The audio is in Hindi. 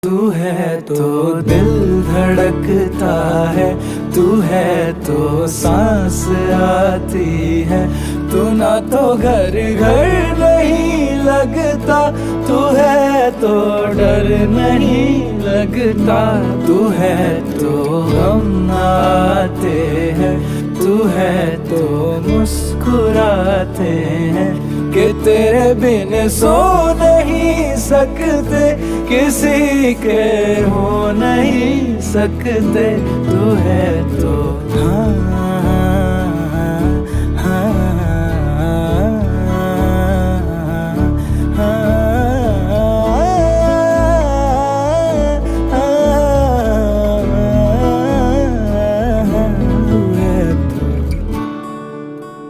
तू है तो दिल धड़कता है, तू है तो सांस आती है, तू ना तो घर घर नहीं लगता, तू है तो डर नहीं लगता, तू है तो हम आते हैं, तू है तो मुस्कुराते हैं कि तेरे बिन सो नहीं सकते, किसी के हो नहीं सकते, तू है तो हाँ।